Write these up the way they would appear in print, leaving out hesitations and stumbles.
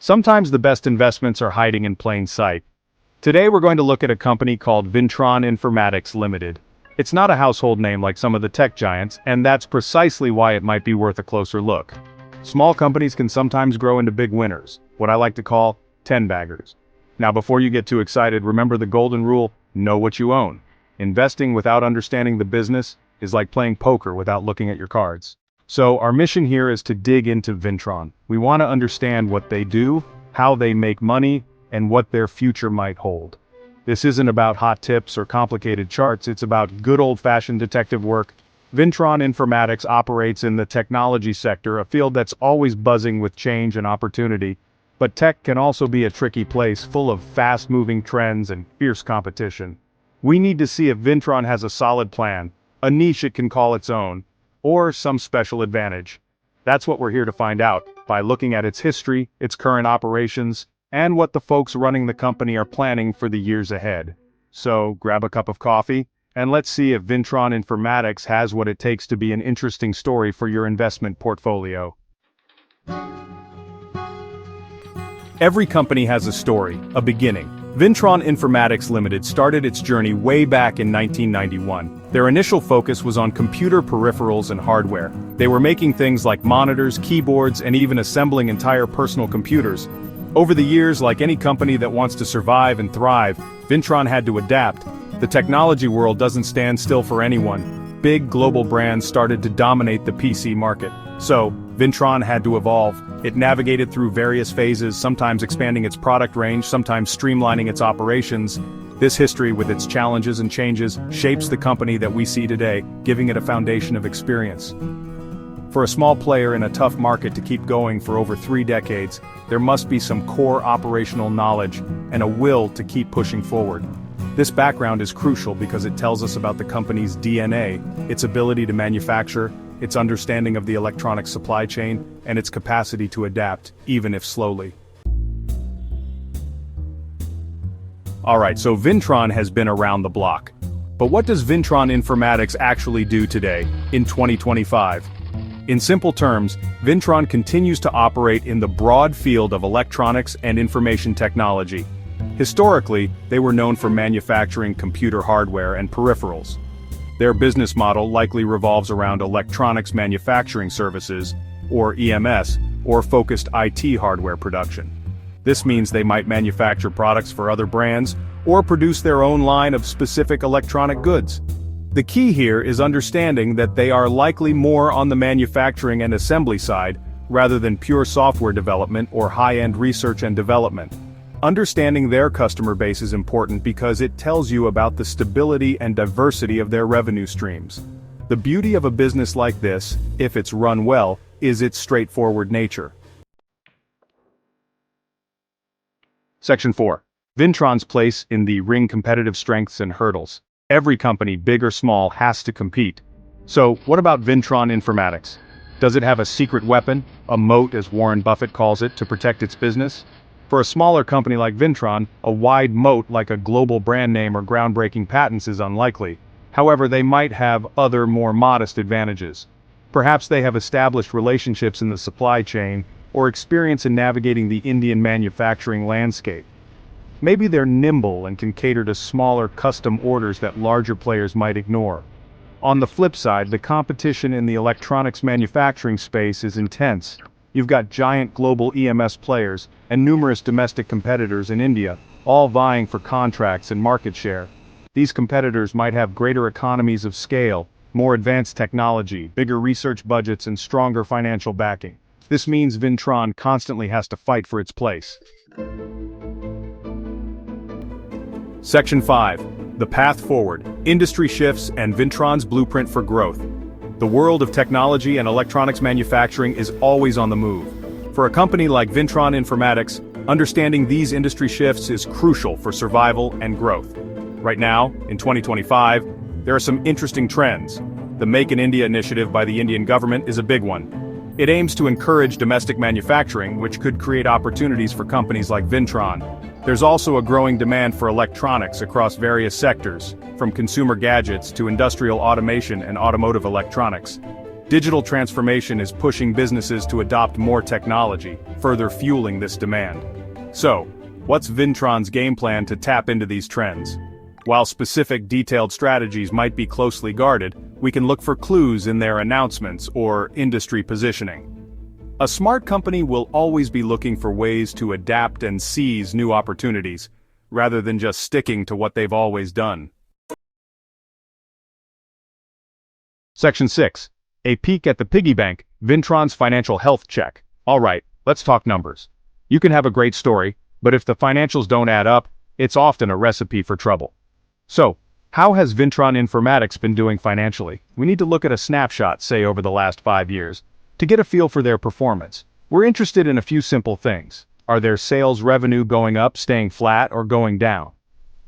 Sometimes the best investments are hiding in plain sight. Today we're going to look at a company called Vintron Informatics Ltd. It's not a household name like some of the tech giants, and that's precisely why it might be worth a closer look. Small companies can sometimes grow into big winners, what I like to call 10-baggers. Now before you get too excited, remember the golden rule: know what you own. Investing without understanding the business is like playing poker without looking at your cards. So our mission here is to dig into Vintron. We want to understand what they do, how they make money, and what their future might hold. This isn't about hot tips or complicated charts, it's about good old-fashioned detective work. Vintron Informatics operates in the technology sector, a field that's always buzzing with change and opportunity. But tech can also be a tricky place, full of fast-moving trends and fierce competition. We need to see if Vintron has a solid plan, a niche it can call its own, or some special advantage. That's what we're here to find out, by looking at its history, its current operations, and what the folks running the company are planning for the years ahead. So, grab a cup of coffee, and let's see if Vintron Informatics has what it takes to be an interesting story for your investment portfolio. Every company has a story, a beginning. Vintron Informatics Ltd. started its journey way back in 1991. Their initial focus was on computer peripherals and hardware. They were making things like monitors, keyboards, and even assembling entire personal computers. Over the years, like any company that wants to survive and thrive, Vintron had to adapt. The technology world doesn't stand still for anyone. Big global brands started to dominate the PC market. So, Vintron had to evolve. It navigated through various phases, sometimes expanding its product range, sometimes streamlining its operations. This history, with its challenges and changes, shapes the company that we see today, giving it a foundation of experience. For a small player in a tough market to keep going for over 3 decades, there must be some core operational knowledge and a will to keep pushing forward. This background is crucial because it tells us about the company's DNA, its ability to manufacture, its understanding of the electronic supply chain, and its capacity to adapt, even if slowly. Alright, so Vintron has been around the block. But what does Vintron Informatics actually do today, in 2025? In simple terms, Vintron continues to operate in the broad field of electronics and information technology. Historically, they were known for manufacturing computer hardware and peripherals. Their business model likely revolves around electronics manufacturing services, or EMS, or focused IT hardware production. This means they might manufacture products for other brands, or produce their own line of specific electronic goods. The key here is understanding that they are likely more on the manufacturing and assembly side, rather than pure software development or high-end research and development. Understanding their customer base is important because it tells you about the stability and diversity of their revenue streams. The beauty of a business like this, if it's run well, is its straightforward nature. Section 4. Vintron's place in the ring: competitive strengths and hurdles. Every company, big or small, has to compete. So, what about Vintron Informatics? Does it have a secret weapon, a moat as Warren Buffett calls it, to protect its business? For a smaller company like Vintron, a wide moat like a global brand name or groundbreaking patents is unlikely. However, they might have other, more modest advantages. Perhaps they have established relationships in the supply chain, or experience in navigating the Indian manufacturing landscape. Maybe they're nimble and can cater to smaller custom orders that larger players might ignore. On the flip side, the competition in the electronics manufacturing space is intense. You've got giant global EMS players, and numerous domestic competitors in India, all vying for contracts and market share. These competitors might have greater economies of scale, more advanced technology, bigger research budgets, and stronger financial backing. This means Vintron constantly has to fight for its place. Section 5. The path forward, industry shifts, and Vintron's blueprint for growth. The world of technology and electronics manufacturing is always on the move. For a company like Vintron Informatics, understanding these industry shifts is crucial for survival and growth. Right now, in 2025, there are some interesting trends. The Make in India initiative by the Indian government is a big one. It aims to encourage domestic manufacturing, which could create opportunities for companies like Vintron. There's also a growing demand for electronics across various sectors, from consumer gadgets to industrial automation and automotive electronics. Digital transformation is pushing businesses to adopt more technology, further fueling this demand. So, what's Vintron's game plan to tap into these trends? While specific detailed strategies might be closely guarded, we can look for clues in their announcements or industry positioning. A smart company will always be looking for ways to adapt and seize new opportunities, rather than just sticking to what they've always done. Section 6. A peek at the piggy bank, Vintron's financial health check. Alright, let's talk numbers. You can have a great story, but if the financials don't add up, it's often a recipe for trouble. So, how has Vintron Informatics been doing financially? We need to look at a snapshot, say over the last 5 years, to get a feel for their performance. We're interested in a few simple things. Are their sales revenue going up, staying flat, or going down?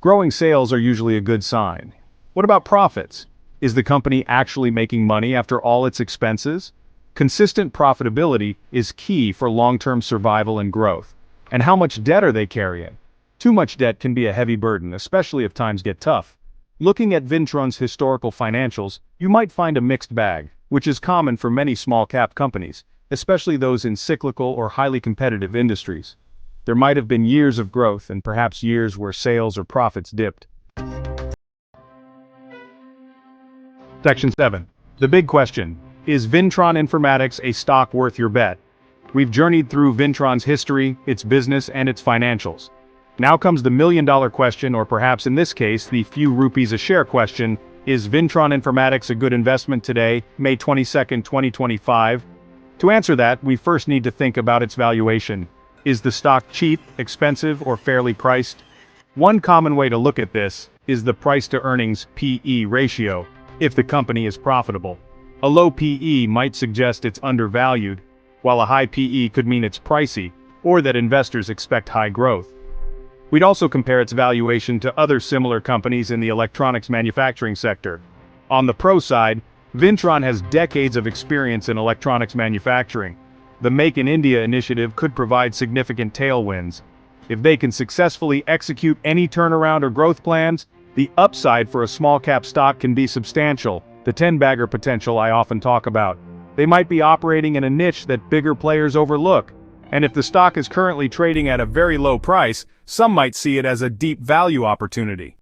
Growing sales are usually a good sign. What about profits? Is the company actually making money after all its expenses? Consistent profitability is key for long-term survival and growth. And how much debt are they carrying? Too much debt can be a heavy burden, especially if times get tough. Looking at Vintron's historical financials, you might find a mixed bag, which is common for many small-cap companies, especially those in cyclical or highly competitive industries. There might have been years of growth and perhaps years where sales or profits dipped. Section 7. The big question: is Vintron Informatics a stock worth your bet? We've journeyed through Vintron's history, its business, and its financials. Now comes the million-dollar question, or perhaps in this case, the few rupees a share question: is Vintron Informatics a good investment today, May 22, 2025? To answer that, we first need to think about its valuation. Is the stock cheap, expensive, or fairly priced? One common way to look at this is the price-to-earnings (PE) ratio, if the company is profitable. A low PE might suggest it's undervalued, while a high PE could mean it's pricey, or that investors expect high growth. We'd also compare its valuation to other similar companies in the electronics manufacturing sector. On the pro side, Vintron has decades of experience in electronics manufacturing. The Make in India initiative could provide significant tailwinds. If they can successfully execute any turnaround or growth plans, the upside for a small-cap stock can be substantial, the 10-bagger potential I often talk about. They might be operating in a niche that bigger players overlook. And if the stock is currently trading at a very low price, some might see it as a deep value opportunity.